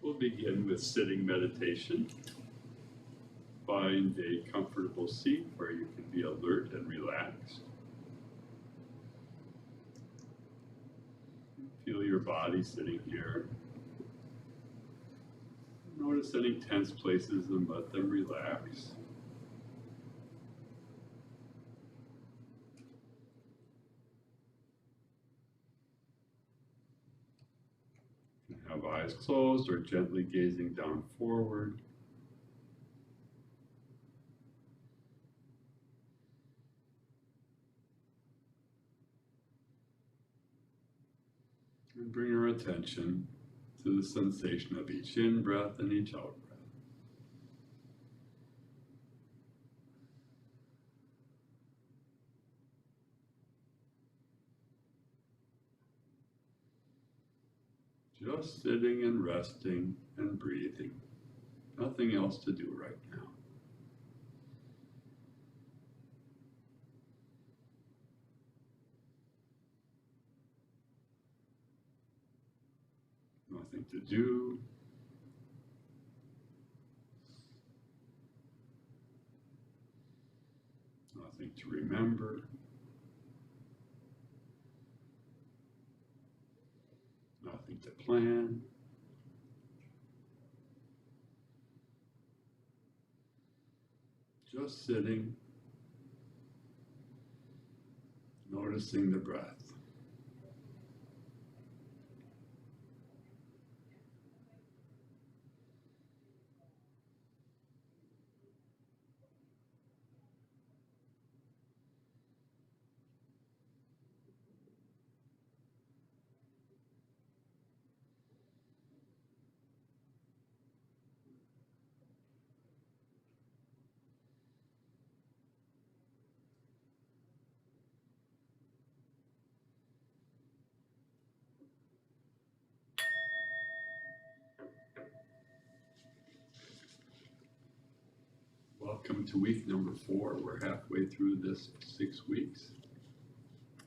We'll begin with sitting meditation. Find a comfortable seat where you can be alert and relaxed. Feel your body sitting here. Notice any tense places and let them relax. You can have eyes closed or gently gazing down forward. And bring our attention to the sensation of each in-breath and each out-breath. Just sitting and resting and breathing. Nothing else to do right now. Nothing to do. Nothing to remember. Nothing to plan. Just sitting, noticing the breath. Welcome to week number 4. We're halfway through this 6 weeks.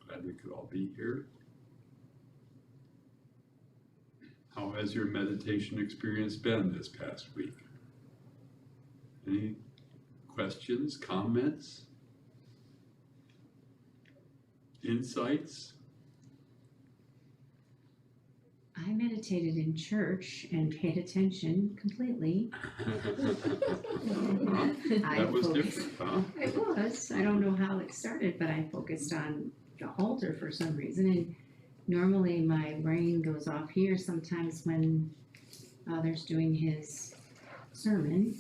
Glad we could all be here. How has your meditation experience been this past week? Any questions, comments, insights? I meditated in church and paid attention completely. That was different, huh? It was. I don't know how it started, but I focused on the halter for some reason. And normally my brain goes off here sometimes when Father's doing his sermon.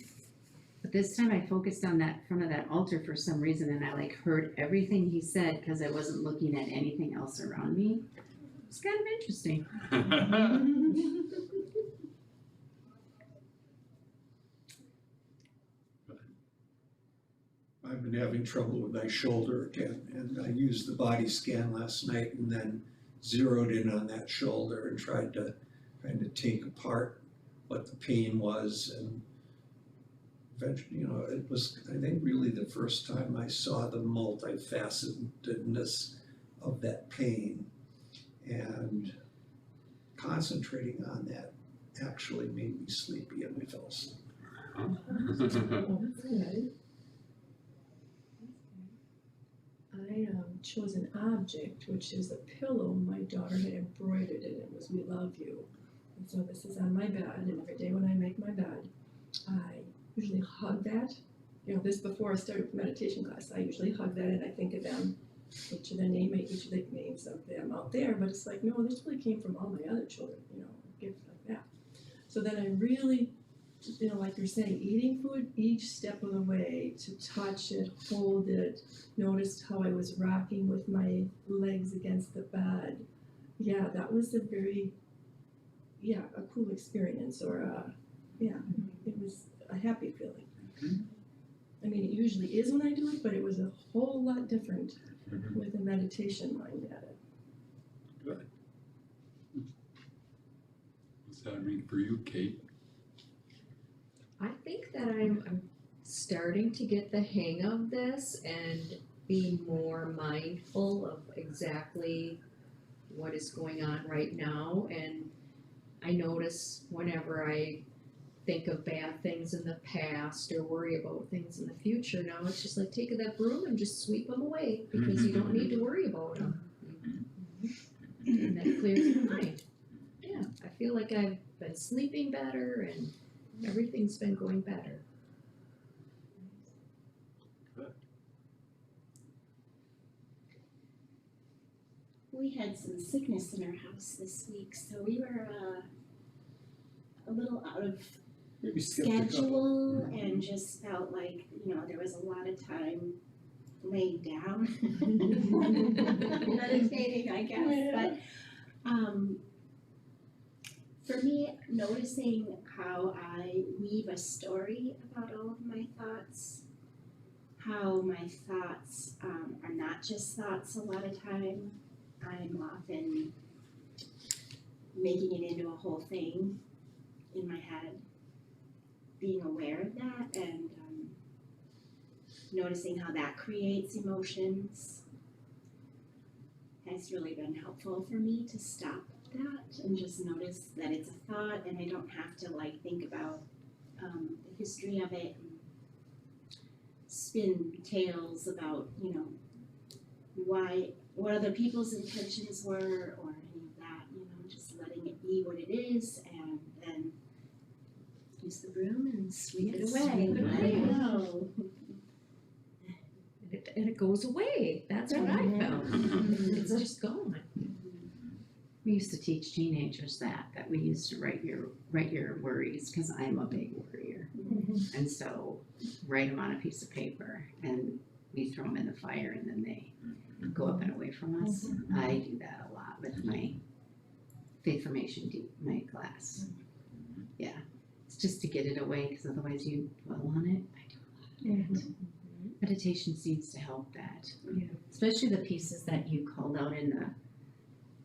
But this time I focused on that front of that altar for some reason, and I heard everything he said because I wasn't looking at anything else around me. It's kind of interesting. I've been having trouble with my shoulder again, and I used the body scan last night and then zeroed in on that shoulder and tried to kind of take apart what the pain was. And eventually, it was, I think, really the first time I saw the multifacetedness of that pain. And concentrating on that actually made me sleepy, and I fell asleep. I chose an object, which is a pillow my daughter had embroidered in. It was "We love you." And so this is on my bed, and every day when I make my bed, I usually hug that. This before I started with meditation class, I usually hug that and I think of them. Each of the names of them out there, but it's like, no, this really came from all my other children, gifts like that. So then I really, like you're saying, eating food each step of the way, to touch it, hold it, noticed how I was rocking with my legs against the bed. Yeah, that was a very, a cool experience, or it was a happy feeling. Mhm. I mean, it usually is when I do it, but it was a whole lot different with a meditation mind at it. Good. What's that mean for you, Kate? I think that I'm starting to get the hang of this and be more mindful of exactly what is going on right now. And I notice whenever I think of bad things in the past or worry about things in the future, now it's just like taking that broom and just sweep them away because you don't need to worry about them. And that clears your mind. Yeah, I feel like I've been sleeping better and everything's been going better. We had some sickness in our house this week, so we were a little out of Maybe skip a couple. schedule and just felt like, there was a lot of time laying down, meditating, I guess, but, for me, noticing how I weave a story about all of my thoughts, how my thoughts, are not just thoughts a lot of time, I'm often making it into a whole thing in my head, being aware of that and noticing how that creates emotions has really been helpful for me to stop that and just notice that it's a thought and I don't have to think about the history of it and spin tales about, what other people's intentions were or any of that, just letting it be what it is and then use the broom and sweep it away. Sweep it Let away. it go. And it goes away. That's what I found. It's just gone. We used to teach teenagers that we used to write your worries, because I'm a big worrier. And so write them on a piece of paper and we throw them in the fire and then they go up and away from us. I do that a lot with my faith formation, my class. Yeah, it's just to get it away, because otherwise you dwell on it. I do a lot of it. Meditation seems to help that. Yeah. Especially the pieces that you called out in the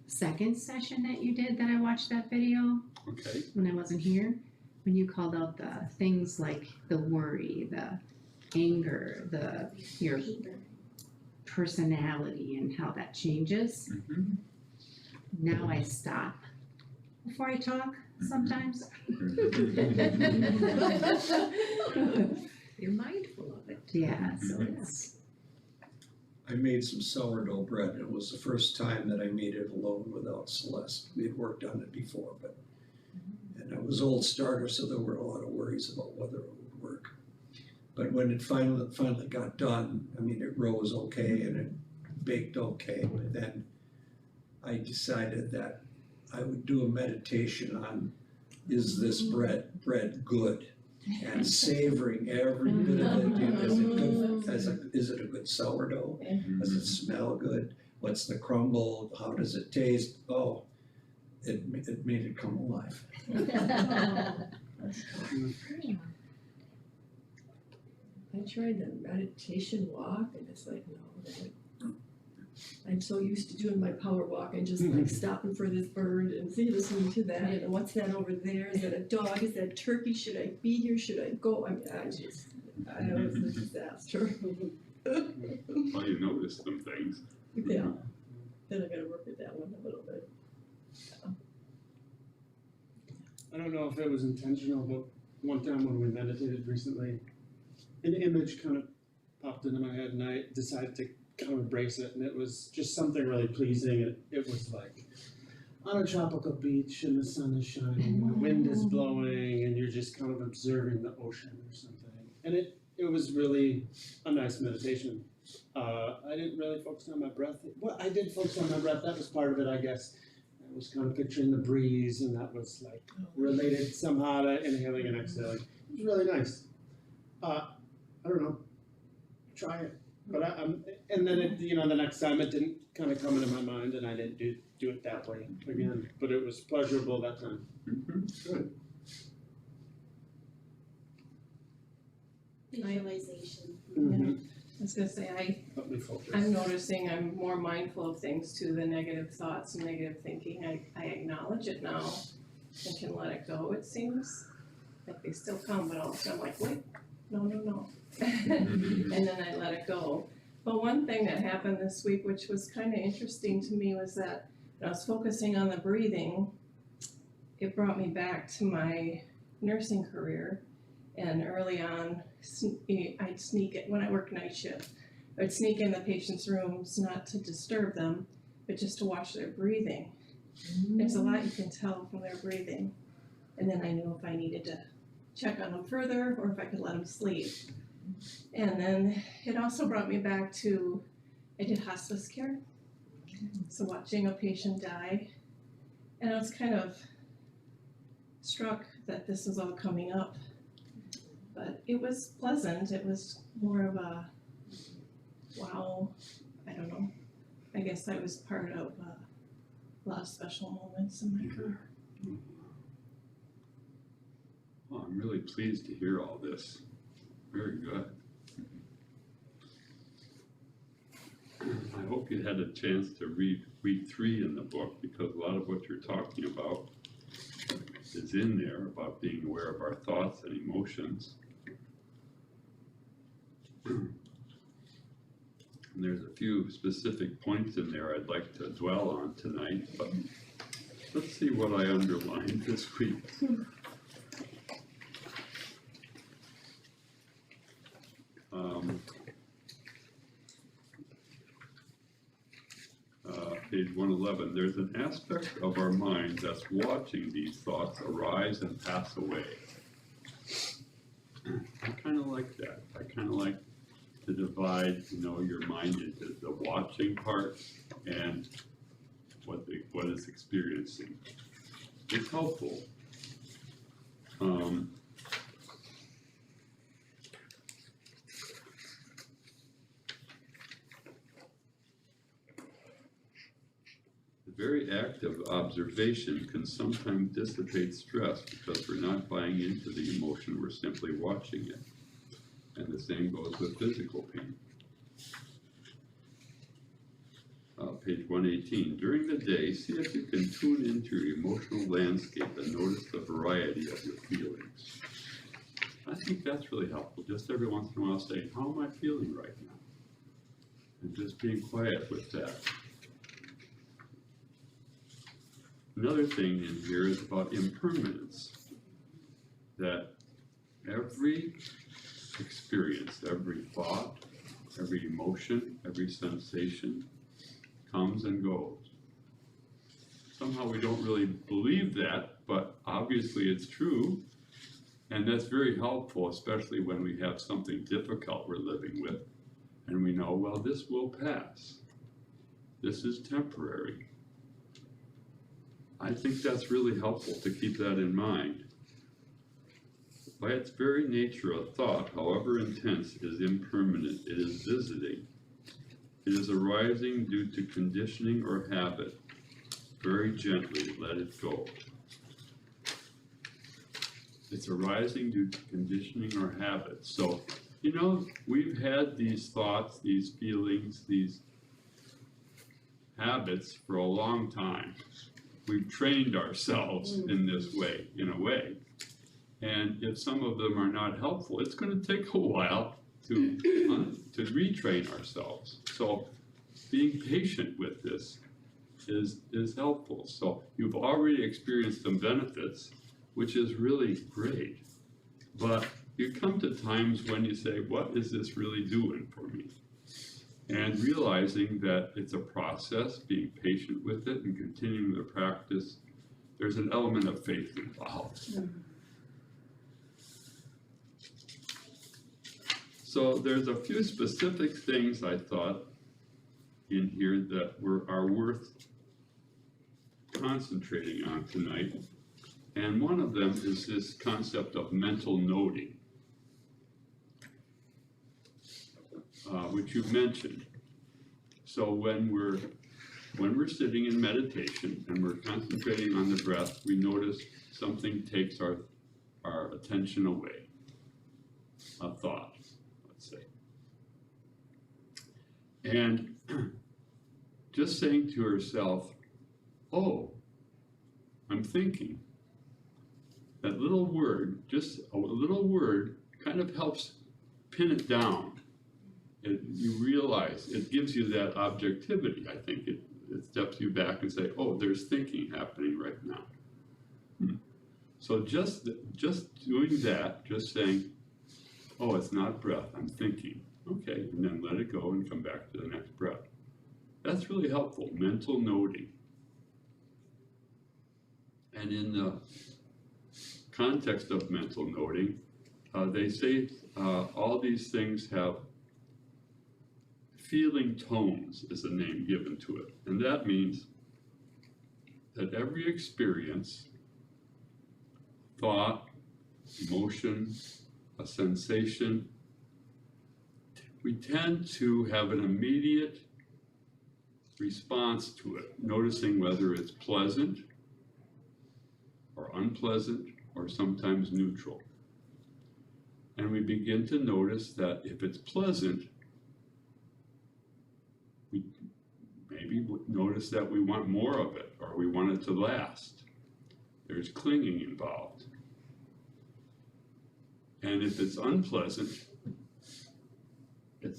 second session that you did, that I watched that video Okay, when I wasn't here. When you called out the things like the worry, the anger, your Paper. personality and how that changes. Now I stop before I talk sometimes. You're mindful of it. Yeah, so it's, I made some sourdough bread, and it was the first time that I made it alone without Celeste. We had worked on it before, and I was old starter, so there were a lot of worries about whether it would work. But when it finally got done, it rose okay and it baked okay, and then I decided that I would do a meditation on, is this bread good? And savoring every bit of it. Is it a good sourdough? Does it smell good? What's the crumble? How does it taste? Oh, it made it come alive. I tried the meditation walk and it's like, no, I'm so used to doing my power walk and just stopping for this bird and listening to that and what's that over there? Is that a dog? Is that a turkey? Should I be here? Should I go? I was a disaster. well, you noticed some things. Yeah, then I gotta work with that one a little bit. I don't know if it was intentional, but one time when we meditated recently, an image kind of popped into my head and I decided to kind of embrace it, and it was just something really pleasing. It was like on a tropical beach and the sun is shining and the wind is blowing and you're just kind of observing the ocean or something. And it was really a nice meditation. I didn't really focus on my breath. Well, I did focus on my breath. That was part of it, I guess. I was kind of picturing the breeze, and that was like related somehow to inhaling and exhaling. It was really nice. I don't know. Try it. But and then the next time it didn't kind of come into my mind, and I didn't do it that way again. But it was pleasurable that time. Good. Visualization. I was gonna say, Let me focus. I'm noticing I'm more mindful of things too, the negative thoughts and negative thinking. I acknowledge it now and can let it go, it seems. Like they still come, but all of a sudden I'm like, wait, no. And then I let it go. But one thing that happened this week, which was kind of interesting to me, was that when I was focusing on the breathing, it brought me back to my nursing career. And early on, I'd sneak it when I worked night shift. I'd sneak in the patients' rooms, not to disturb them, but just to watch their breathing. There's a lot you can tell from their breathing. And then I knew if I needed to check on them further or if I could let them sleep. And then it also brought me back to, I did hospice care. So watching a patient die, and I was kind of struck that this was all coming up. But it was pleasant. It was more of a, wow, I don't know. I guess I was part of a lot of special moments in my career. Well, I'm really pleased to hear all this. Very good. I hope you had a chance to read week 3 in the book, because a lot of what you're talking about is in there about being aware of our thoughts and emotions. And there's a few specific points in there I'd like to dwell on tonight, but let's see what I underlined this week. Page 111, there's an aspect of our mind that's watching these thoughts arise and pass away. I kind of like that. I kind of like to divide, your mind into the watching part and what it's experiencing. It's helpful. Very active observation can sometimes dissipate stress because we're not buying into the emotion, we're simply watching it. And the same goes with physical pain. Page 118, during the day, see if you can tune into your emotional landscape and notice the variety of your feelings. I think that's really helpful, just every once in a while saying, how am I feeling right now? And just being quiet with that. Another thing in here is about impermanence, that every experience, every thought, every emotion, every sensation comes and goes. Somehow we don't really believe that, but obviously it's true, and that's very helpful, especially when we have something difficult we're living with, and we know, well, this will pass. This is temporary. I think that's really helpful to keep that in mind. By its very nature, a thought, however intense, is impermanent. It is visiting. It is arising due to conditioning or habit. Very gently let it go. It's arising due to conditioning or habit. So, we've had these thoughts, these feelings, these habits for a long time. We've trained ourselves in this way, in a way. And if some of them are not helpful, it's going to take a while to retrain ourselves. So being patient with this is helpful. So you've already experienced some benefits, which is really great. But you come to times when you say, what is this really doing for me? And realizing that it's a process, being patient with it and continuing the practice, there's an element of faith involved. So there's a few specific things I thought in here that are worth concentrating on tonight. And one of them is this concept of mental noting. Which you've mentioned. So when we're sitting in meditation and we're concentrating on the breath, we notice something takes our attention away. A thought, let's say. And just saying to herself, oh, I'm thinking. That little word, just a little word, kind of helps pin it down. You realize, it gives you that objectivity. I think it steps you back and say, oh, there's thinking happening right now. So just doing that, just saying, oh, it's not breath, I'm thinking. Okay, and then let it go and come back to the next breath. That's really helpful, mental noting. And in the context of mental noting, they say all these things have feeling tones is the name given to it. And that means that every experience, thought, emotion, a sensation, we tend to have an immediate response to it, noticing whether it's pleasant or unpleasant or sometimes neutral. And we begin to notice that if it's pleasant, we maybe notice that we want more of it or we want it to last. There's clinging involved. And if it's unpleasant,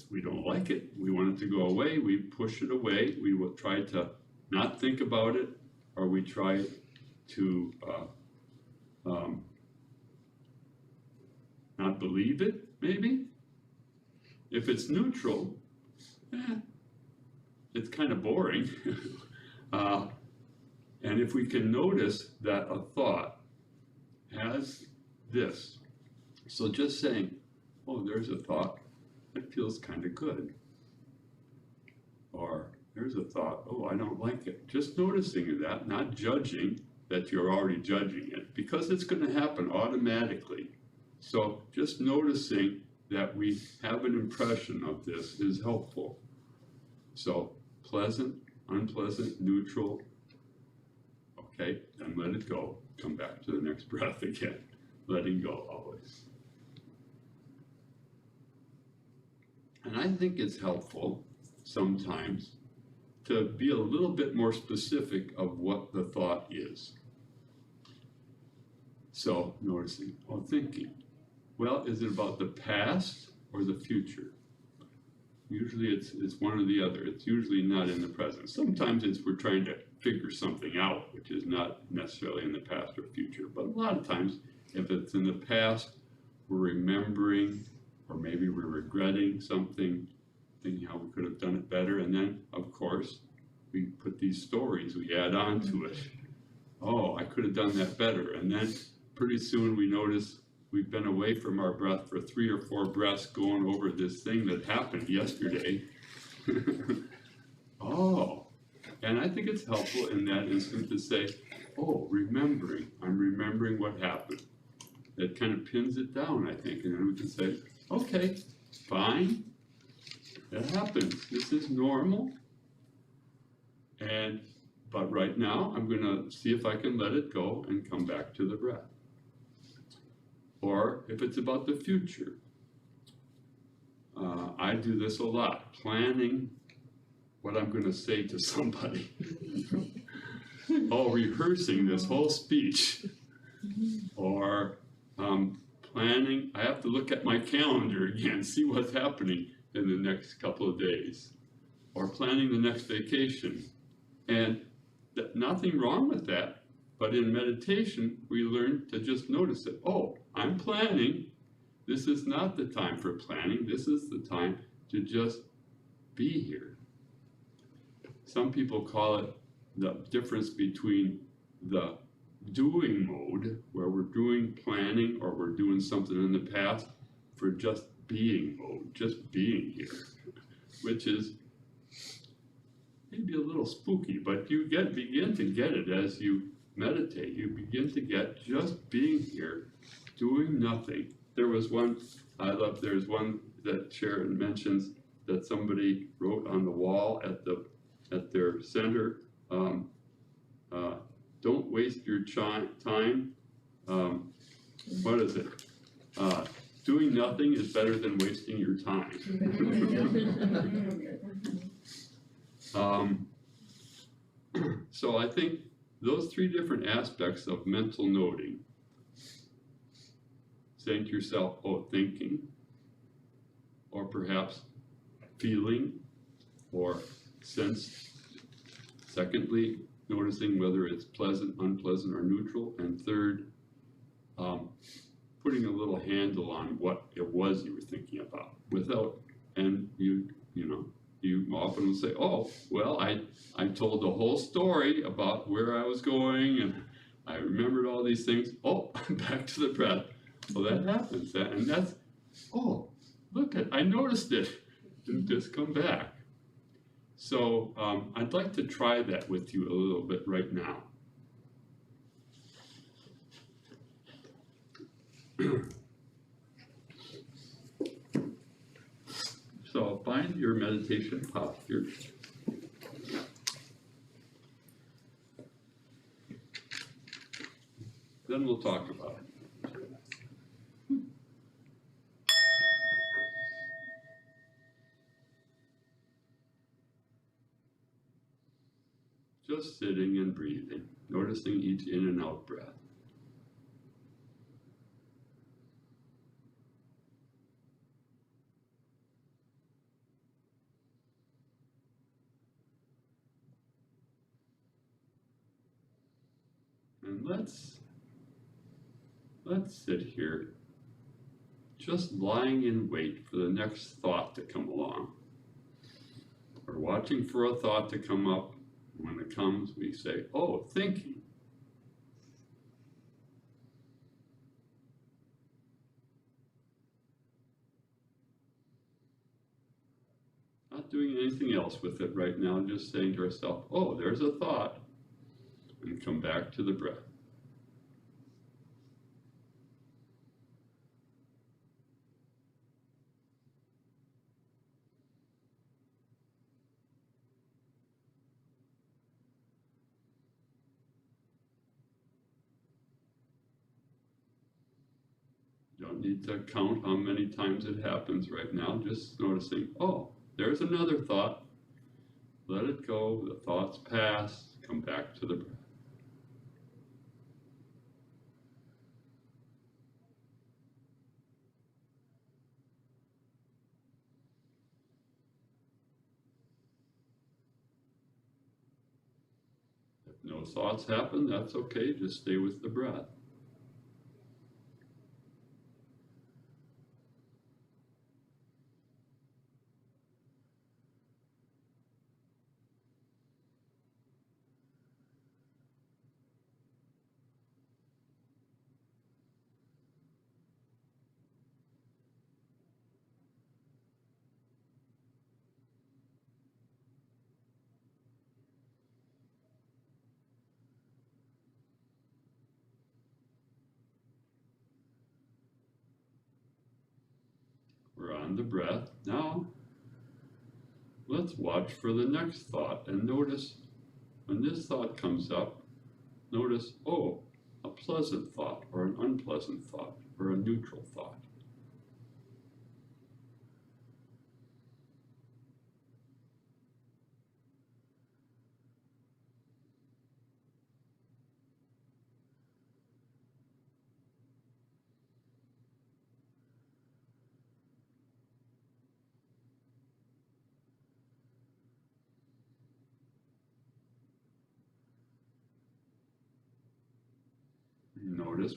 we don't like it, we want it to go away, we push it away, we will try to not think about it, or we try to not believe it, maybe. If it's neutral, it's kind of boring. And if we can notice that a thought has this, so just saying, oh, there's a thought, it feels kind of good. Or there's a thought, oh, I don't like it. Just noticing that, not judging that you're already judging it, because it's going to happen automatically. So just noticing that we have an impression of this is helpful. So pleasant, unpleasant, neutral, okay, then let it go. Come back to the next breath again. Letting go always. And I think it's helpful sometimes to be a little bit more specific of what the thought is. So noticing, oh, thinking. Well, is it about the past or the future? Usually it's one or the other. It's usually not in the present. Sometimes we're trying to figure something out, which is not necessarily in the past or future. But a lot of times, if it's in the past, we're remembering, or maybe we're regretting something, thinking how we could have done it better. And then, of course, we put these stories, we add on to it. Oh, I could have done that better. And then pretty soon we notice we've been away from our breath for 3 or 4 breaths going over this thing that happened yesterday. Oh, and I think it's helpful in that instant to say, oh, I'm remembering what happened. That kind of pins it down, I think, and then we can say, okay, fine, that happens, this is normal, but right now I'm gonna see if I can let it go and come back to the breath. Or if it's about the future, I do this a lot, planning what I'm gonna say to somebody. Oh, rehearsing this whole speech. Or planning, I have to look at my calendar again, see what's happening in the next couple of days. Or planning the next vacation. And nothing wrong with that, but in meditation, we learn to just notice it. Oh, I'm planning. This is not the time for planning. This is the time to just be here. Some people call it the difference between the doing mode, where we're doing planning or we're doing something in the past, for just being mode, just being here, which is maybe a little spooky, but you begin to get it as you meditate. You begin to get just being here, doing nothing. There's one that Sharon mentions that somebody wrote on the wall at their center. Don't waste your time. What is it? Doing nothing is better than wasting your time. So I think those 3 different aspects of mental noting, saying to yourself, oh, thinking, or perhaps feeling, or sense. Secondly, noticing whether it's pleasant, unpleasant, or neutral. And third, putting a little handle on what it was you were thinking about without, and you know, you often will say, oh, well, I told the whole story about where I was going and I remembered all these things. Oh, back to the breath. So that happens, and that's, oh, look, I noticed it, and just come back. So I'd like to try that with you a little bit right now. So find your meditation posture. Then we'll talk about it. Just sitting and breathing, noticing each in and out breath. And let's sit here, just lying in wait for the next thought to come along. We're watching for a thought to come up. When it comes, we say, oh, thinking. Not doing anything else with it right now, just saying to ourselves, oh, there's a thought, and come back to the breath. You don't need to count how many times it happens right now, just noticing, oh, there's another thought. Let it go, the thoughts pass, come back to the breath. If no thoughts happen, that's okay, just stay with the breath. We're on the breath. Now, let's watch for the next thought and notice when this thought comes up, notice, oh, a pleasant thought or an unpleasant thought or a neutral thought. Notice,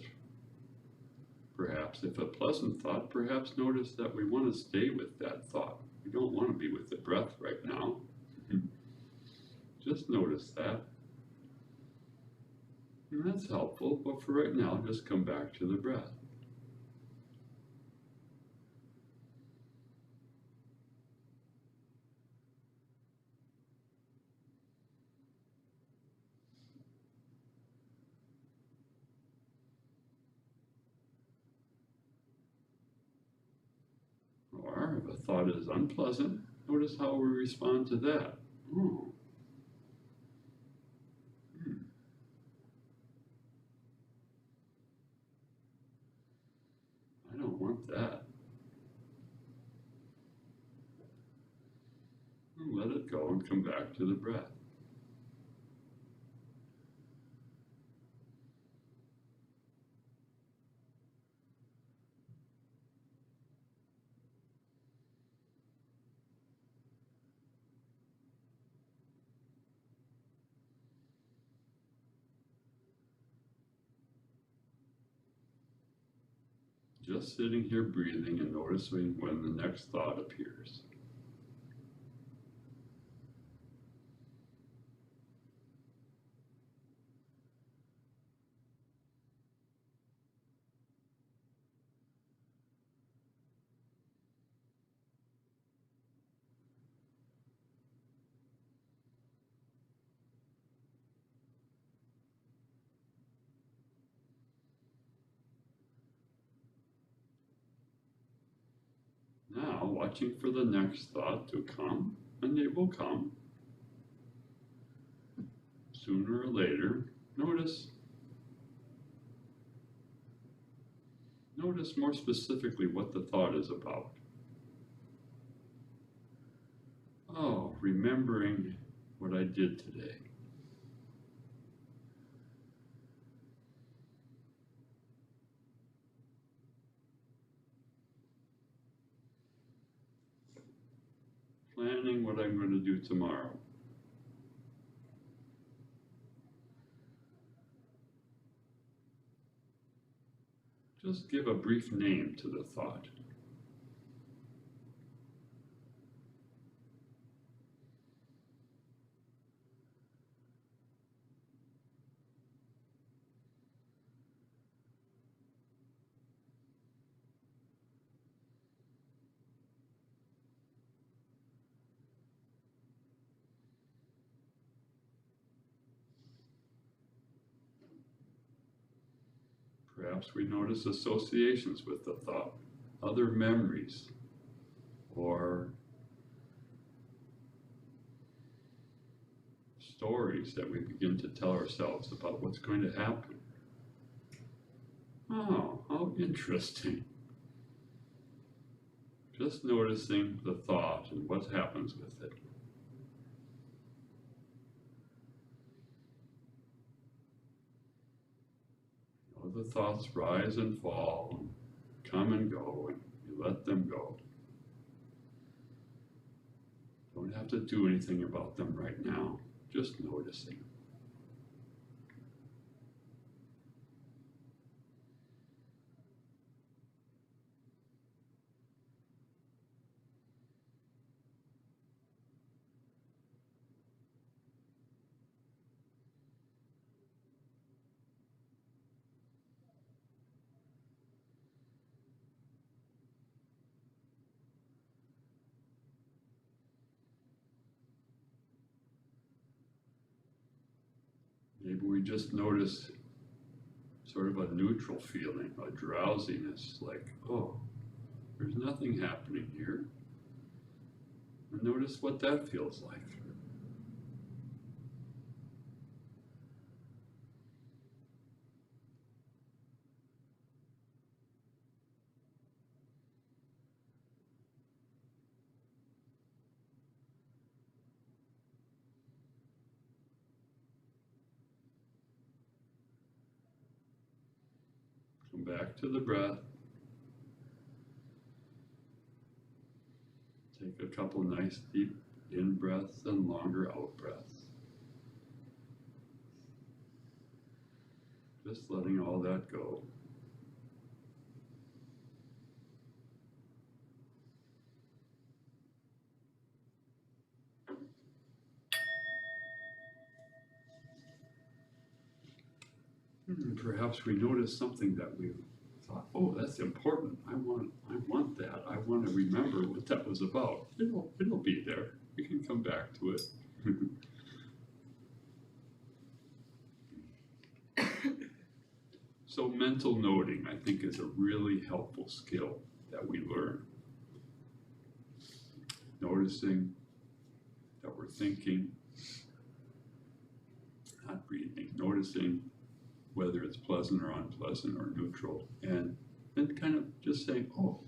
perhaps if a pleasant thought, perhaps notice that we want to stay with that thought. We don't want to be with the breath right now. Just notice that. And that's helpful, but for right now, just come back to the breath. Or if a thought is unpleasant, notice how we respond to that. Oh. I don't want that. And let it go and come back to the breath. just sitting here breathing and noticing when the next thought appears. Now, watching for the next thought to come, and they will come. Sooner or later, notice more specifically what the thought is about. Oh, remembering what I did today. Planning what I'm going to do tomorrow. Just give a brief name to the thought. Perhaps we notice associations with the thought, other memories, or stories that we begin to tell ourselves about what's going to happen. Oh, how interesting. Just noticing the thought and what happens with it. The thoughts rise and fall, come and go, and you let them go. Don't have to do anything about them right now, just noticing. Maybe we just notice sort of a neutral feeling, a drowsiness, like, oh, there's nothing happening here. And notice what that feels like. Come back to the breath. Take a couple nice deep in breaths and longer out breaths. Just letting all that go. Perhaps we notice something that we thought, oh, that's important. I want that. I want to remember what that was about. It'll be there. We can come back to it. So mental noting, I think, is a really helpful skill that we learn. Noticing that we're thinking, not breathing, noticing whether it's pleasant or unpleasant or neutral, and then kind of just saying, oh,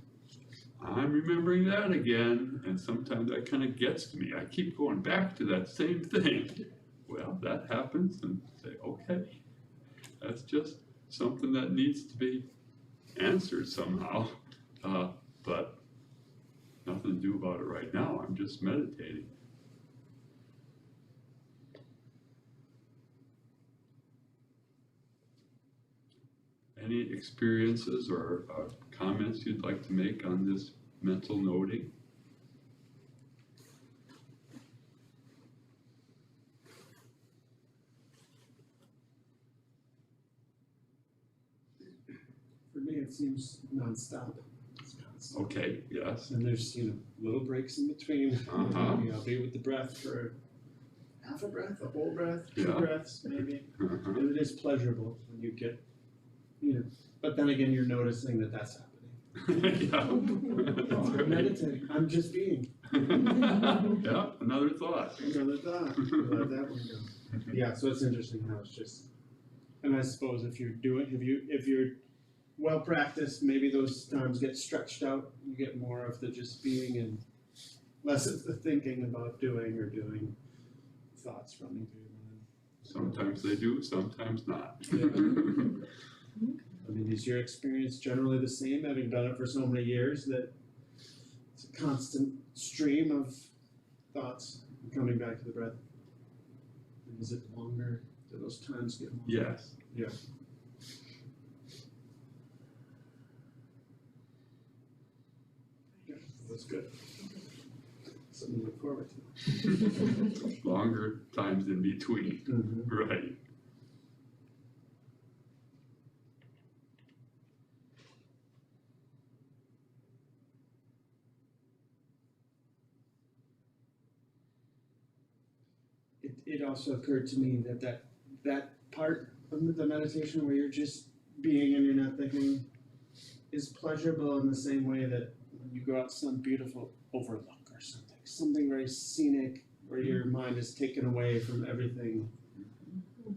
I'm remembering that again, and sometimes that kind of gets to me. I keep going back to that same thing. Well, that happens, and say, okay, that's just something that needs to be answered somehow, but nothing to do about it right now. I'm just meditating. any experiences or comments you'd like to make on this mental noting? For me, it seems nonstop. It's constant. Okay, yes. And there's, little breaks in between. Uh-huh. I'll be with the breath for half a breath, a whole breath, Yeah. 2 breaths, maybe. Uh-huh. And it is pleasurable when you get, but then again, you're noticing that that's happening. That's right. Meditating, I'm just being. Yeah, another thought. Another thought, let that one go. Yeah, so it's interesting how it's just, and I suppose if you're well practiced, maybe those times get stretched out, you get more of the just being and less of the thinking about doing thoughts running through your mind. Sometimes they do, sometimes not. I mean, is your experience generally the same, having done it for so many years, that it's a constant stream of thoughts coming back to the breath? And is it longer? Do those times get longer? Yes. Yeah. Yeah, that's good. Something to look forward to. Longer times in between, right. It also occurred to me that part of the meditation where you're just being and you're not thinking is pleasurable in the same way that when you go out some beautiful overlook or something very scenic where your mind is taken away from everything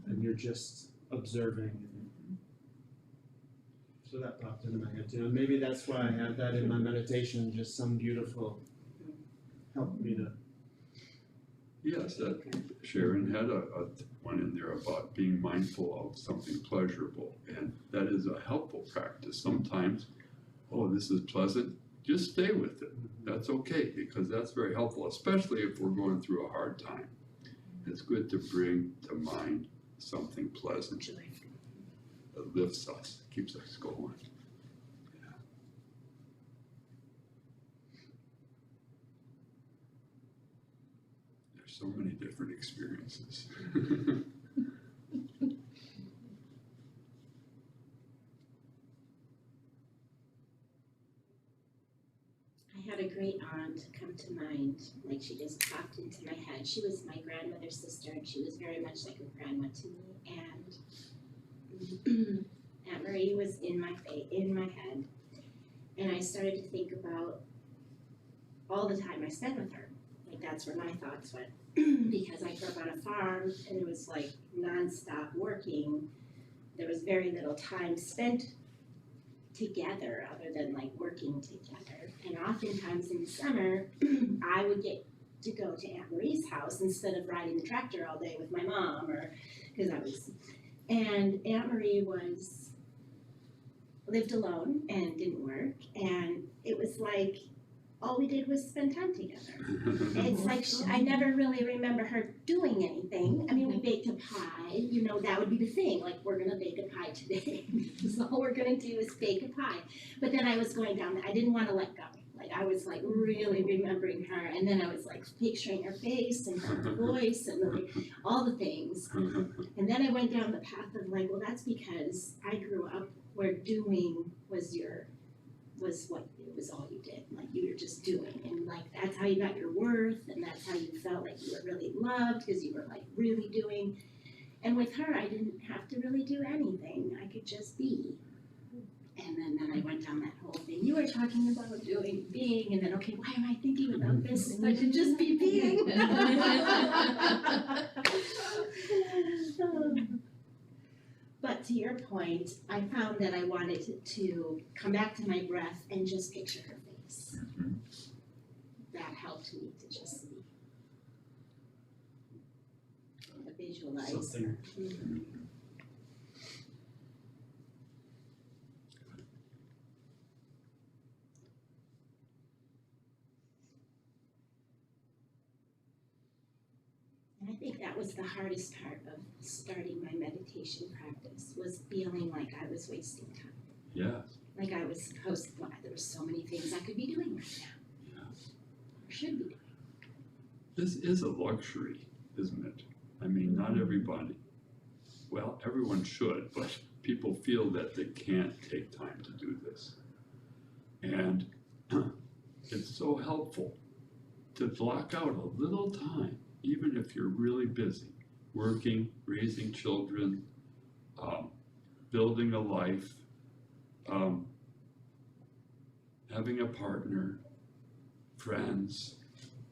and you're just observing. So that popped into my head too, and maybe that's why I had that in my meditation, just some beautiful, helped me to. Yes, that Sharon had a one in there about being mindful of something pleasurable, and that is a helpful practice. Sometimes, oh, this is pleasant, just stay with it. That's okay, because that's very helpful, especially if we're going through a hard time. It's good to bring to mind something pleasant that lifts us, keeps us going. So many different experiences. I had a great aunt come to mind, like she just popped into my head. She was my grandmother's sister, and she was very much like a grandma to me. And Aunt Marie was in my head, and I started to think about all the time I spent with her. Like that's where my thoughts went. Because I grew up on a farm and it was like nonstop working. There was very little time spent together other than like working together. And oftentimes in the summer, I would get to go to Aunt Marie's house instead of riding the tractor all day with my mom, and Aunt Marie lived alone and didn't work, and it was like all we did was spend time together. It's like I never really remember her doing anything. I mean, we baked a pie, that would be the thing, like we're gonna bake a pie today. So all we're gonna do is bake a pie. But then I was going down, I didn't wanna let go. Like I was like really remembering her, and then I was like picturing her face and her voice and like all the things. And then I went down the path of like, well, that's because I grew up where doing was all you did. Like you were just doing, and like that's how you got your worth, and that's how you felt like you were really loved because you were like really doing. And with her, I didn't have to really do anything. I could just be. And then I went down that whole thing. You were talking about being, and then okay, why am I thinking about this? If I should just be being. But to your point, I found that I wanted to come back to my breath and just picture her face. That helped me to just see. Visualize. Something. And I think that was the hardest part of starting my meditation practice, was feeling like I was wasting time. Yes, Like I was supposed, well, there were so many things I could be doing right now, yeah. or should be doing. This is a luxury, isn't it? I mean, not everybody, well, everyone should, but people feel that they can't take time to do this. And it's so helpful to block out a little time, even if you're really busy, working, raising children, building a life, having a partner, friends,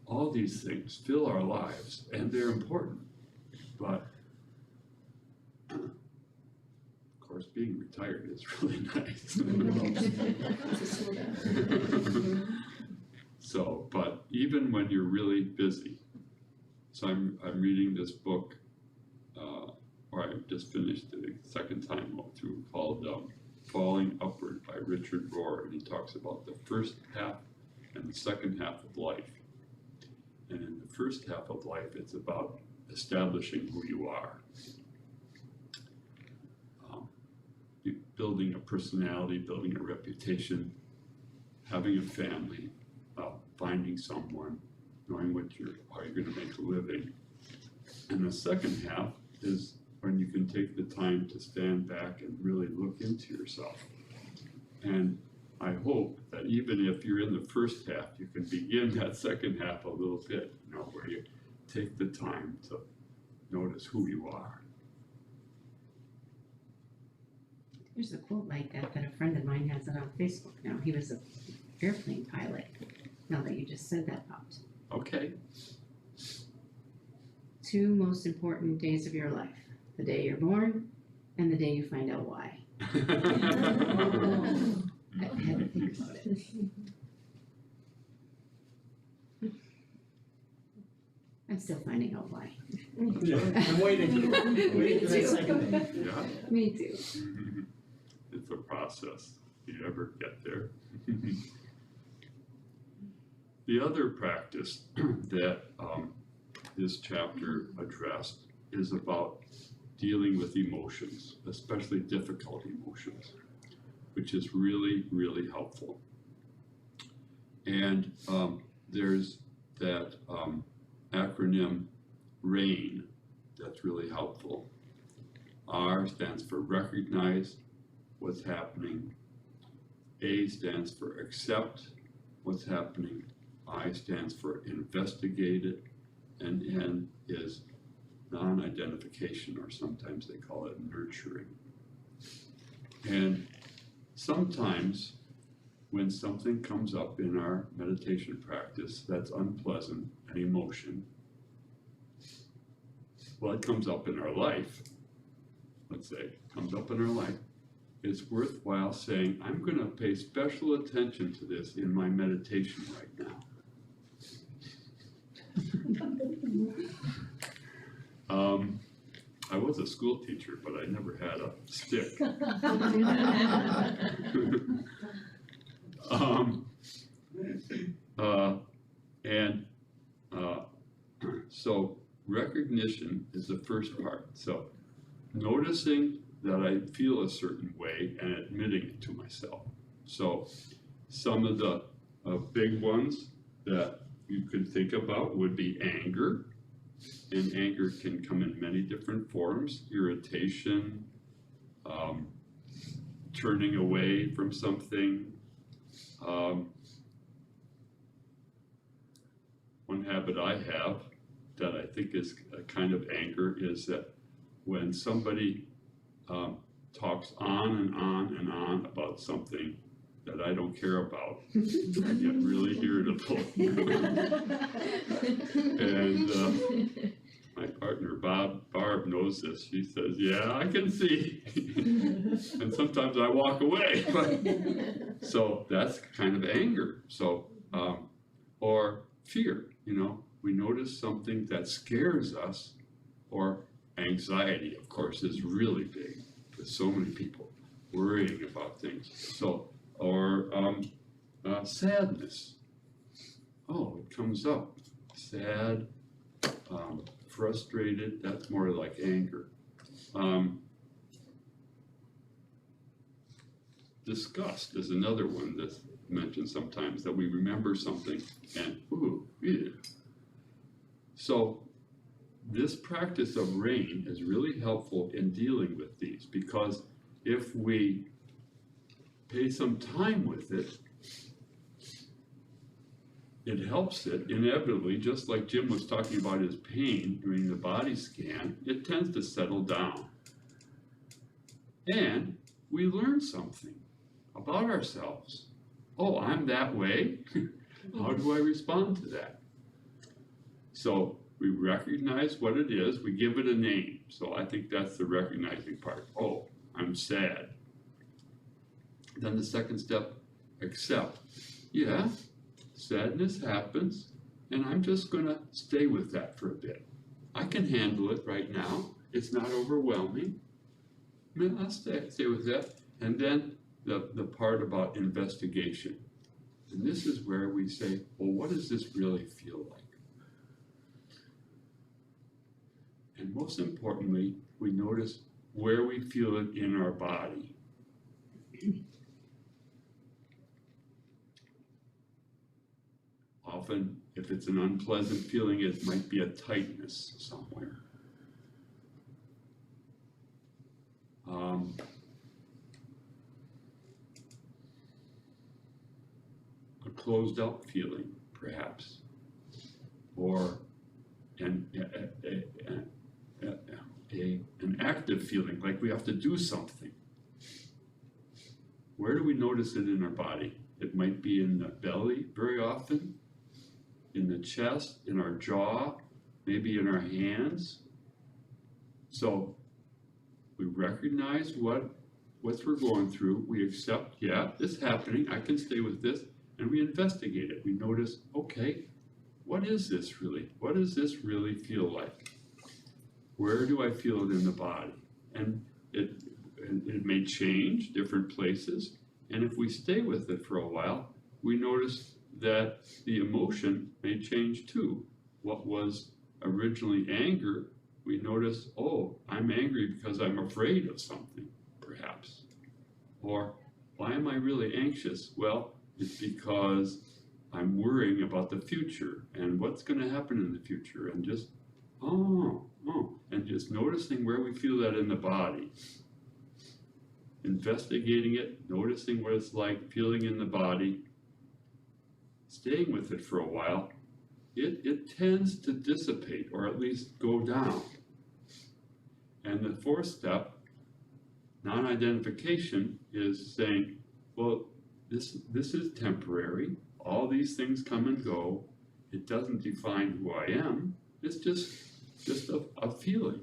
all these things fill our lives, and they're important. But of course, being retired is really nice. So, but even when you're really busy, so I'm reading this book, or I just finished it a second time through, called Falling Upward by Richard Rohr, and he talks about the first half and the second half of life. And in the first half of life, it's about establishing who you are. Building a personality, building a reputation, having a family, finding someone, knowing how you're going to make a living. And the second half is when you can take the time to stand back and really look into yourself. And I hope that even if you're in the first half, you can begin that second half a little bit, where you take the time to notice who you are. There's a quote like that a friend of mine has it on Facebook now. He was an airplane pilot. Now that you just said that, popped. Okay. 2 most important days of your life: the day you're born and the day you find out why. I had to think about it. I'm still finding out why. Yeah, I'm waiting. Waiting for that second day. Yeah. Me too. It's a process. You never get there. The other practice that this chapter addressed is about dealing with emotions, especially difficult emotions, which is really, really helpful. And there's that acronym RAIN that's really helpful. R stands for recognize what's happening. A stands for accept what's happening. I stands for investigate it. And N is non-identification, or sometimes they call it nurturing. And sometimes when something comes up in our meditation practice that's unpleasant, an emotion, well, it comes up in our life, let's say, comes up in our life, it's worthwhile saying, I'm going to pay special attention to this in my meditation right now. I was a school teacher, but I never had a stick. So recognition is the first part. So noticing that I feel a certain way and admitting it to myself. So some of the big ones that you could think about would be anger. And anger can come in many different forms: irritation, turning away from something. One habit I have that I think is a kind of anger is that when somebody talks on and on and on about something that I don't care about, I get really irritable. And my partner Barb knows this. She says, yeah, I can see. And sometimes I walk away. So that's kind of anger. So, or fear, we notice something that scares us, or anxiety, of course, is really big with so many people worrying about things. So, or sadness. Oh, it comes up. Sad, frustrated, that's more like anger. disgust is another one that's mentioned sometimes, that we remember something and, ooh, yeah. So this practice of rain is really helpful in dealing with these, because if we pay some time with it, it helps it inevitably, just like Jim was talking about his pain during the body scan, it tends to settle down. And we learn something about ourselves. Oh, I'm that way? How do I respond to that? So we recognize what it is, we give it a name. So I think that's the recognizing part. Oh, I'm sad. Then the second step, accept. Yeah, sadness happens, and I'm just gonna stay with that for a bit. I can handle it right now. It's not overwhelming. I'll stay with that. And then the part about investigation. And this is where we say, well, what does this really feel like? And most importantly, we notice where we feel it in our body. Often, if it's an unpleasant feeling, it might be a tightness somewhere. A closed up feeling, perhaps, or an active feeling, like we have to do something. Where do we notice it in our body? It might be in the belly very often, in the chest, in our jaw, maybe in our hands. So we recognize what we're going through. We accept, yeah, this is happening. I can stay with this. And we investigate it. We notice, okay, what is this really? What does this really feel like? Where do I feel it in the body? And it may change different places. And if we stay with it for a while, we notice that the emotion may change too. What was originally anger, we notice, oh, I'm angry because I'm afraid of something, perhaps. Or, why am I really anxious? Well, it's because I'm worrying about the future and what's going to happen in the future, and just, and just noticing where we feel that in the body. Investigating it, noticing what it's like, feeling in the body, staying with it for a while, it tends to dissipate, or at least go down. And the fourth step, non-identification, is saying, well, this is temporary. All these things come and go. It doesn't define who I am. It's just a feeling.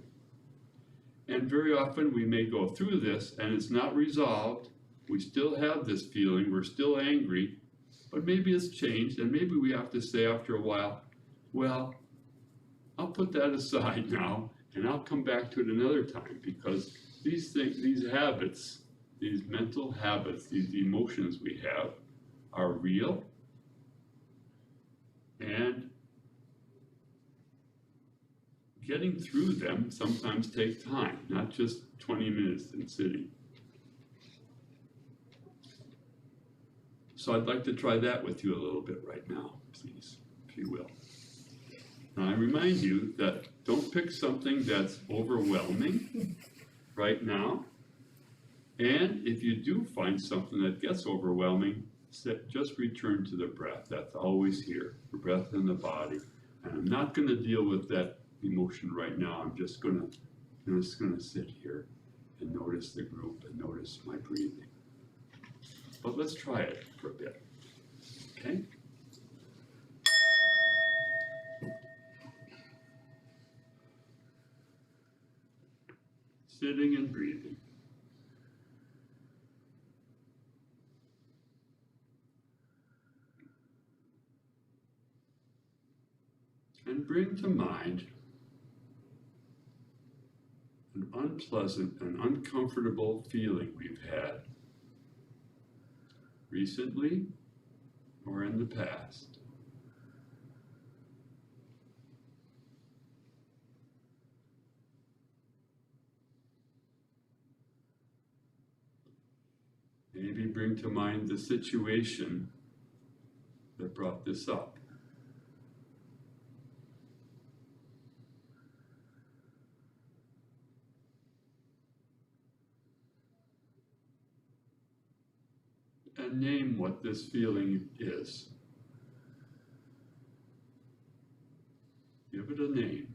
And very often we may go through this and it's not resolved. We still have this feeling. We're still angry, but maybe it's changed, and maybe we have to say after a while, well, I'll put that aside now and I'll come back to it another time, because these things, these habits, these mental habits, these emotions we have are real, and getting through them sometimes takes time, not just 20 minutes in sitting. So I'd like to try that with you a little bit right now, please, if you will. Now I remind you that don't pick something that's overwhelming right now. And if you do find something that gets overwhelming, just return to the breath. That's always here, the breath in the body. And I'm not going to deal with that emotion right now. I'm just going to sit here and notice the group and notice my breathing. But let's try it for a bit, okay? Sitting and breathing. And bring to mind an unpleasant and uncomfortable feeling we've had recently or in the past. Maybe bring to mind the situation that brought this up. And name what this feeling is. Give it a name.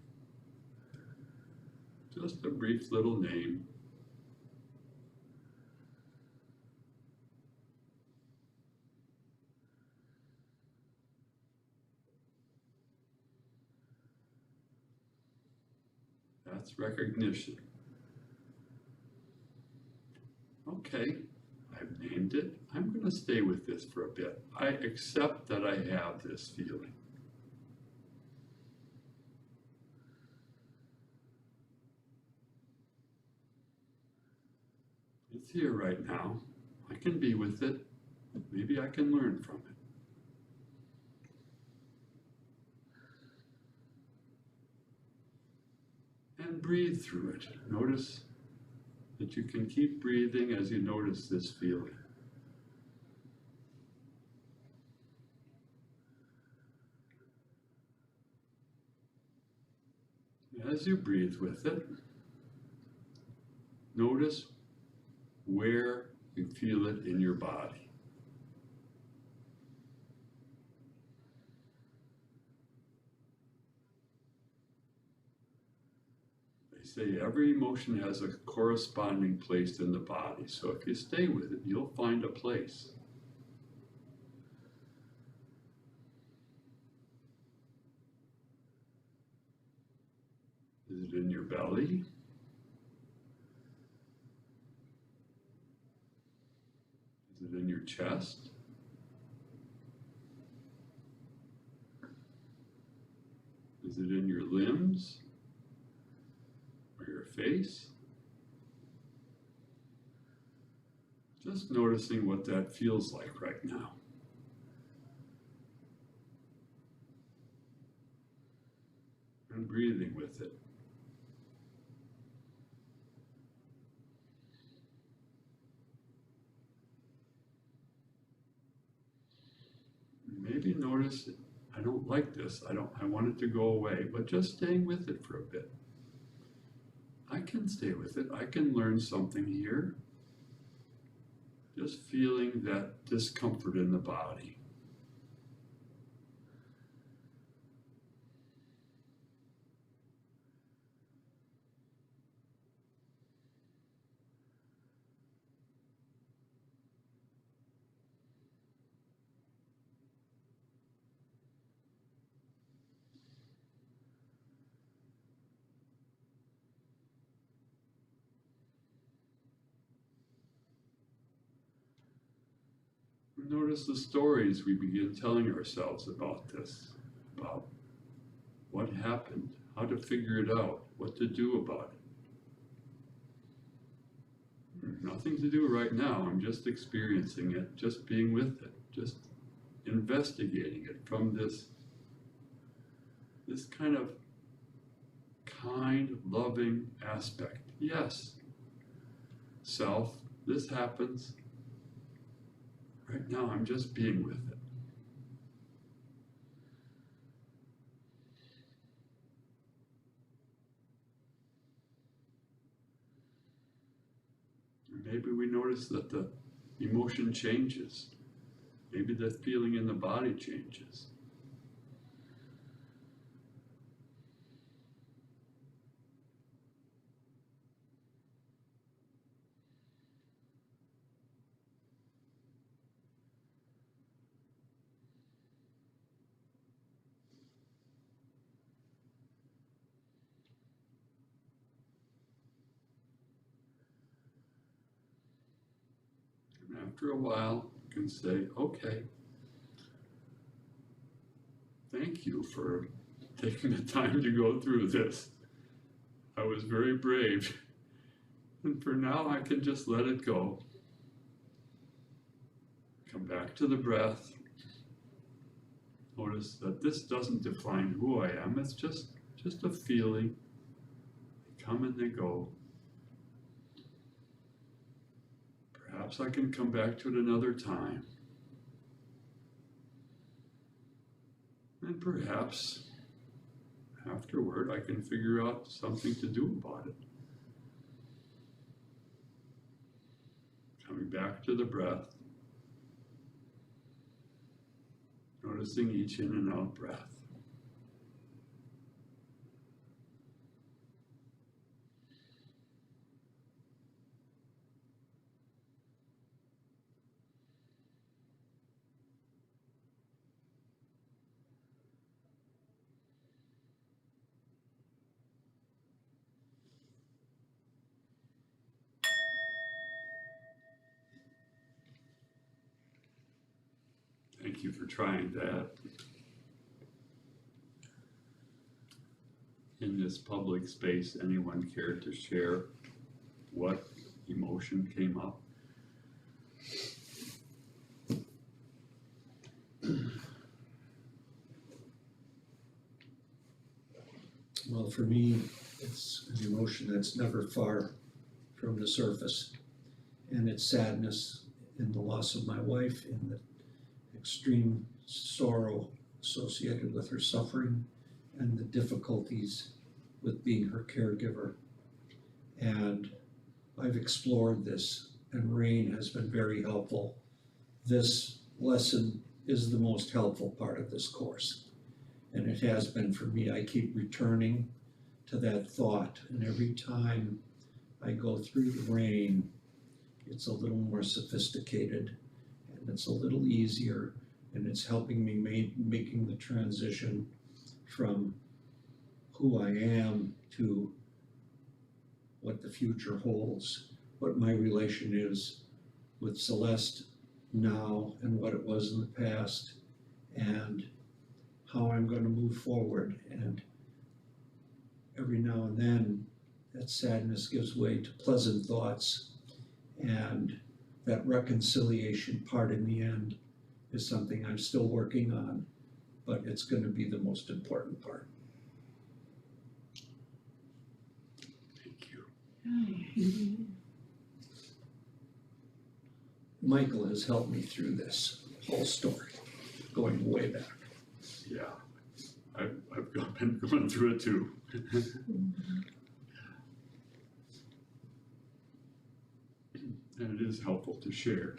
Just a brief little name. That's recognition. Okay, I've named it. I'm going to stay with this for a bit. I accept that I have this feeling. It's here right now. I can be with it. Maybe I can learn from it. And breathe through it. Notice that you can keep breathing as you notice this feeling. As you breathe with it, notice where you feel it in your body. They say every emotion has a corresponding place in the body, so if you stay with it, you'll find a place. Is it in your belly? Is it in your chest? Is it in your limbs? Or your face? Just noticing what that feels like right now. And breathing with it. Maybe notice, I don't like this, I want it to go away, but just staying with it for a bit. I can stay with it, I can learn something here. Just feeling that discomfort in the body. Notice the stories we begin telling ourselves about this, about what happened, how to figure it out, what to do about it. Nothing to do right now, I'm just experiencing it, just being with it, just investigating it from this kind of kind, loving aspect. Yes, self, this happens. Right now, I'm just being with it. And maybe we notice that the emotion changes. Maybe the feeling in the body changes. After a while, you can say, okay, thank you for taking the time to go through this. I was very brave. And for now, I can just let it go. Come back to the breath. Notice that this doesn't define who I am. It's just a feeling. They come and they go. Perhaps I can come back to it another time. And perhaps afterward I can figure out something to do about it. Coming back to the breath. Noticing each in and out breath. Thank you for trying that. In this public space, anyone care to share what emotion came up? Well, for me, it's an emotion that's never far from the surface. And it's sadness in the loss of my wife, in the extreme sorrow associated with her suffering, and the difficulties with being her caregiver. And I've explored this, and Rain has been very helpful. This lesson is the most helpful part of this course, and it has been for me. I keep returning to that thought, and every time I go through the Rain, it's a little more sophisticated, and it's a little easier, and it's helping me making the transition from who I am to what the future holds, what my relation is with Celeste now and what it was in the past, and how I'm going to move forward. And every now and then, that sadness gives way to pleasant thoughts, and that reconciliation part in the end is something I'm still working on, but it's going to be the most important part. Thank you. Michael has helped me through this whole story, going way back. Yeah, I've been going through it too. And it is helpful to share.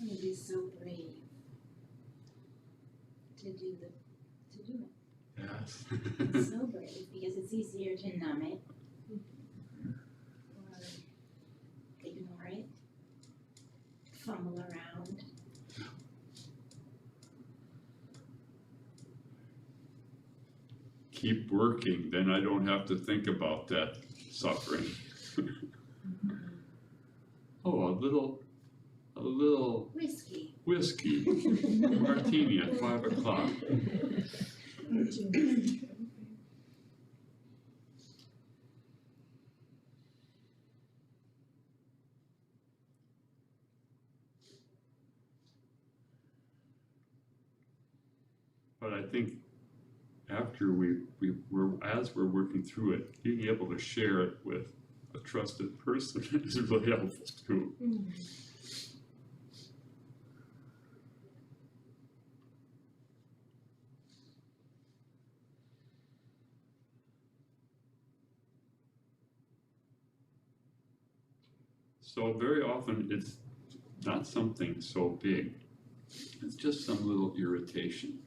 It is so brave to do it. Yes. It's so brave because it's easier to numb it or ignore it, fumble around. Keep working, then I don't have to think about that suffering. Oh, a little Whiskey. whiskey, martini at 5 o'clock. But I think after as we're working through it, being able to share it with a trusted person is really helpful too. So very often it's not something so big, it's just some little irritation.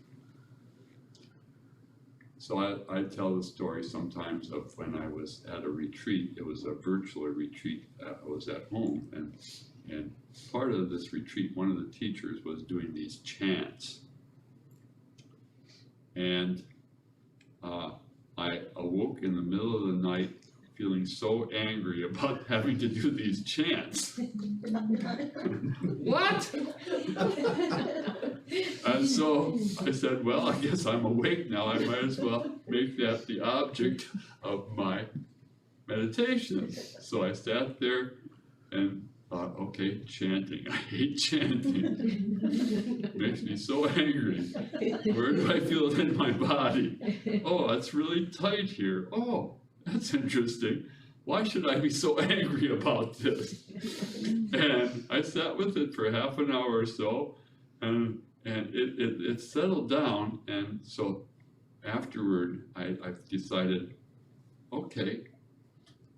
So I tell the story sometimes of when I was at a retreat. It was a virtual retreat. I was at home, and part of this retreat, one of the teachers was doing these chants. And I awoke in the middle of the night feeling so angry about having to do these chants. What? And so I said, well, I guess I'm awake now. I might as well make that the object of my meditation. So I sat there and thought, okay, chanting. I hate chanting. Makes me so angry. Where do I feel it in my body? Oh, it's really tight here. Oh, that's interesting. Why should I be so angry about this? And I sat with it for half an hour or so, and it settled down. And so afterward, I've decided, okay,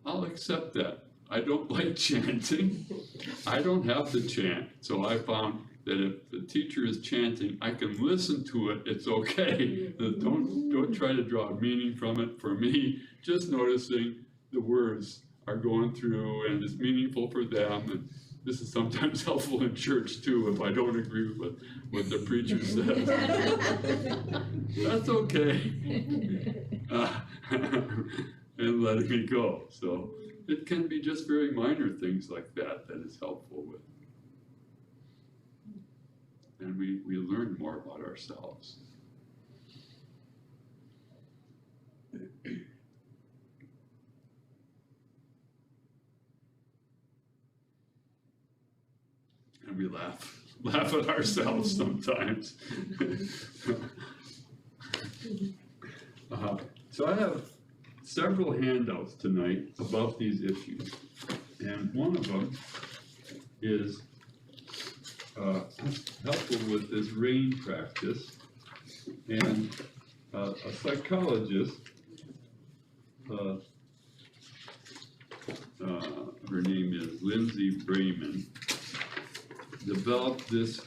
I'll accept that. I don't like chanting. I don't have to chant. So I found that if the teacher is chanting, I can listen to it. It's okay. Don't try to draw meaning from it. For me, just noticing the words are going through and it's meaningful for them. And this is sometimes helpful in church too if I don't agree with what the preacher says. That's okay. And letting it go. So it can be just very minor things like that that is helpful with. And we learn more about ourselves. And we laugh at ourselves sometimes. So I have several handouts tonight about these issues. And one of them is helpful with this RAIN practice. And a psychologist, her name is Lindsay Brayman, developed this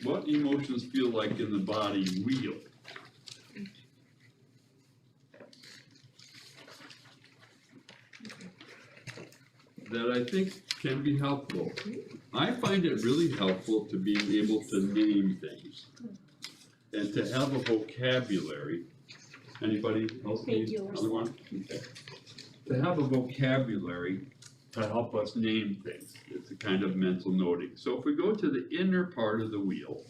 what emotions feel like in the body wheel. That I think can be helpful. I find it really helpful to be able to name things and to have a vocabulary. Anybody else need another one? Okay. To have a vocabulary to help us name things. It's a kind of mental noting. So if we go to the inner part of the wheel,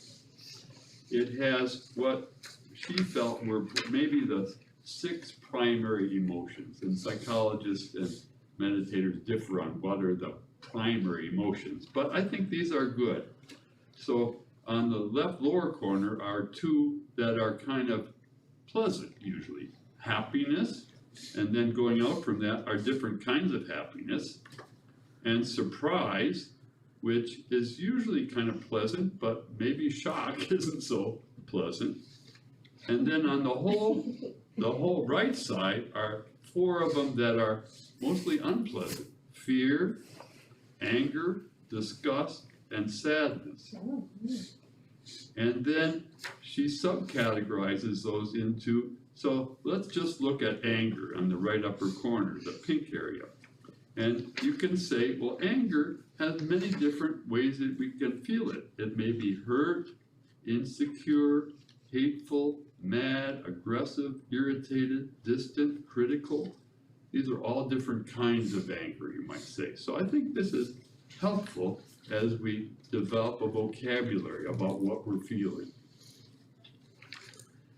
it has what she felt were maybe the 6 primary emotions, and psychologists and meditators differ on what are the primary emotions, but I think these are good. So on the left lower corner are 2 that are kind of pleasant usually. Happiness, and then going out from that are different kinds of happiness, and surprise, which is usually kind of pleasant, but maybe shock isn't so pleasant. And then on the whole right side are 4 of them that are mostly unpleasant: fear, anger, disgust, and sadness. And then she subcategorizes those into, so let's just look at anger on the right upper corner, the pink area. And you can say, well, anger has many different ways that we can feel it. It may be hurt, insecure, hateful, mad, aggressive, irritated, distant, critical. These are all different kinds of anger, you might say. So I think this is helpful as we develop a vocabulary about what we're feeling.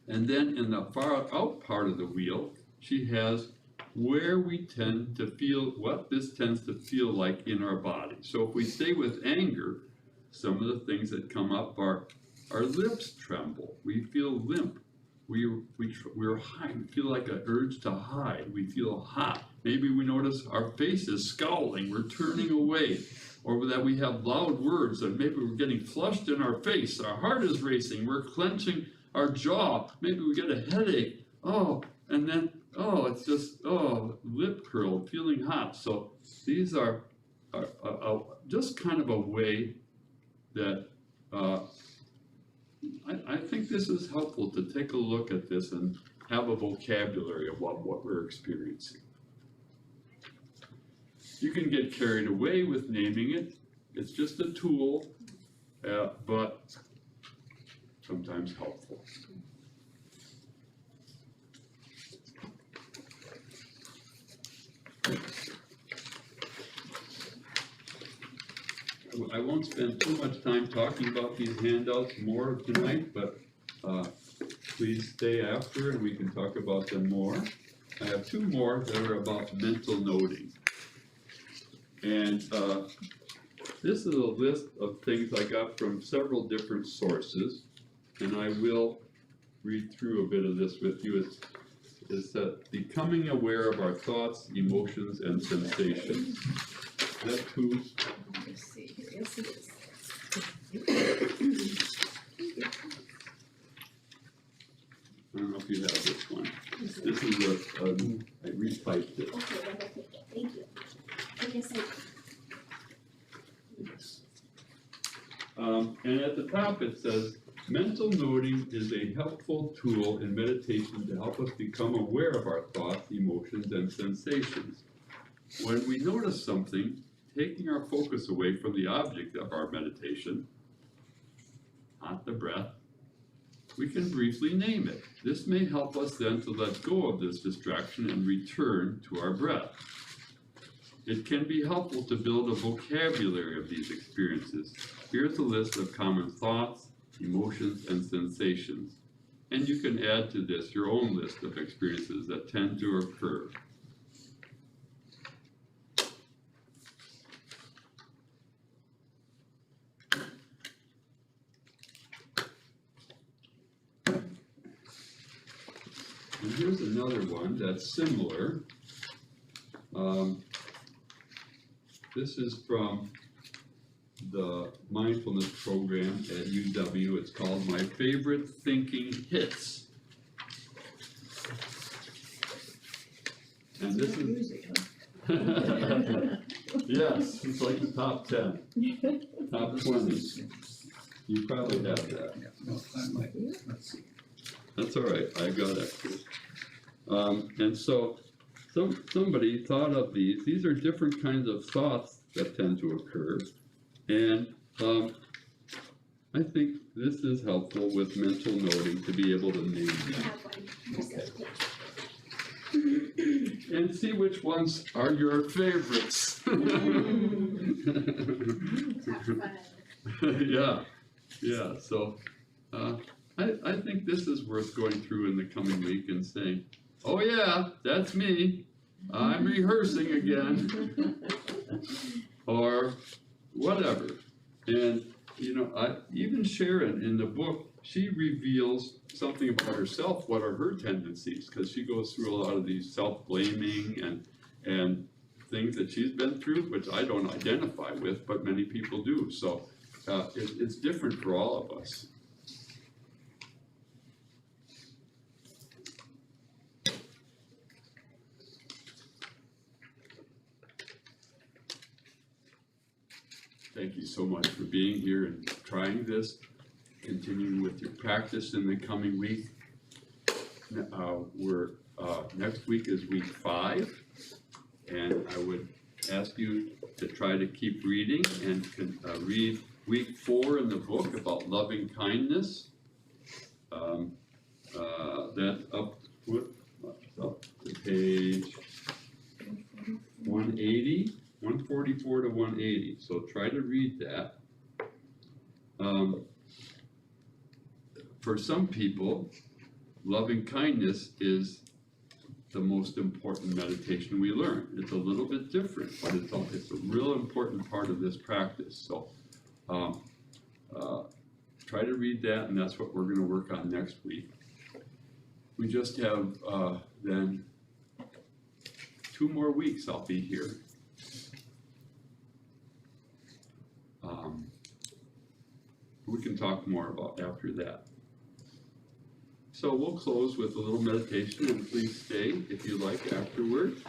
And then in the far out part of the wheel, she has where we tend to feel, what this tends to feel like in our body. So if we stay with anger, some of the things that come up are our lips tremble, we feel limp, we're high, we feel like an urge to hide, we feel hot. Maybe we notice our face is scowling, we're turning away, or that we have loud words, and maybe we're getting flushed in our face, our heart is racing, we're clenching our jaw, maybe we get a headache, and then, it's just, lip curl, feeling hot. So these are just kind of a way that I think this is helpful to take a look at this and have a vocabulary of what we're experiencing. You can get carried away with naming it. It's just a tool, but sometimes helpful. I won't spend too much time talking about these handouts more tonight, but please stay after and we can talk about them more. I have two more that are about mental noting. And this is a list of things I got from several different sources, and I will read through a bit of this with you. It's that becoming aware of our thoughts, emotions, and sensations. That too. Let's see here, yes it is. I don't know if you have this one. This is I retyped it. Okay, then I'll take it, thank you. I guess And at the top it says, mental noting is a helpful tool in meditation to help us become aware of our thoughts, emotions, and sensations. When we notice something, taking our focus away from the object of our meditation, not the breath, we can briefly name it. This may help us then to let go of this distraction and return to our breath. It can be helpful to build a vocabulary of these experiences. Here's a list of common thoughts, emotions, and sensations. And you can add to this your own list of experiences that tend to occur. And here's another one that's similar. This is from the mindfulness program at UW. It's called My Favorite Thinking Hits. And this is, Music, huh? yes, it's like the top 10, top 20. You probably have that. Yeah, no, I might, let's see. That's all right, I got extras. And so, somebody thought of these are different kinds of thoughts that tend to occur. And I think this is helpful with mental noting to be able to name I them. have one. Okay. And see which ones are your favorites. Top five. Yeah, so, I think this is worth going through in the coming week and saying, oh yeah, that's me, I'm rehearsing again, or whatever. And, you know, even Sharon in the book, she reveals something about herself, what are her tendencies, because she goes through a lot of these self-blaming and things that she's been through, which I don't identify with, but many people do. So it's different for all of us. Thank you so much for being here and trying this, continuing with your practice in the coming week. Next week is week 5, and I would ask you to try to keep reading and read week 4 in the book about loving kindness. That's up to page 180. 144 to 180, so try to read that. For some people, loving kindness is the most important meditation we learn. It's a little bit different, but it's a real important part of this practice. So try to read that, and that's what we're going to work on next week. We just have then 2 more weeks I'll be here. We can talk more about after that. So we'll close with a little meditation, and please stay if you like afterward.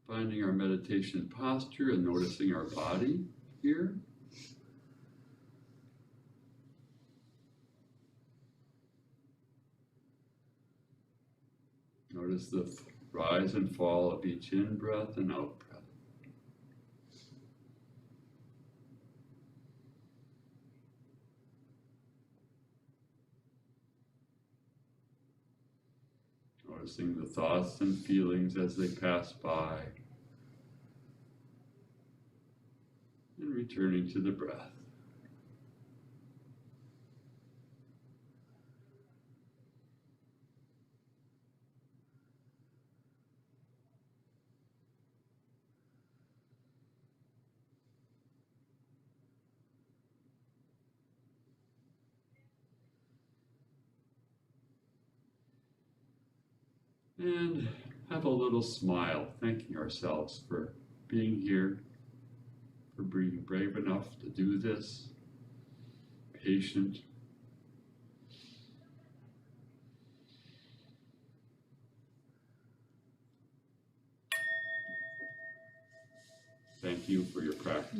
Finding our meditation posture and noticing our body here. Notice the rise and fall of each in-breath and out-breath. noticing the thoughts and feelings as they pass by, and returning to the breath. And have a little smile, thanking ourselves for being here, for being brave enough to do this, patient. Thank you for your practice.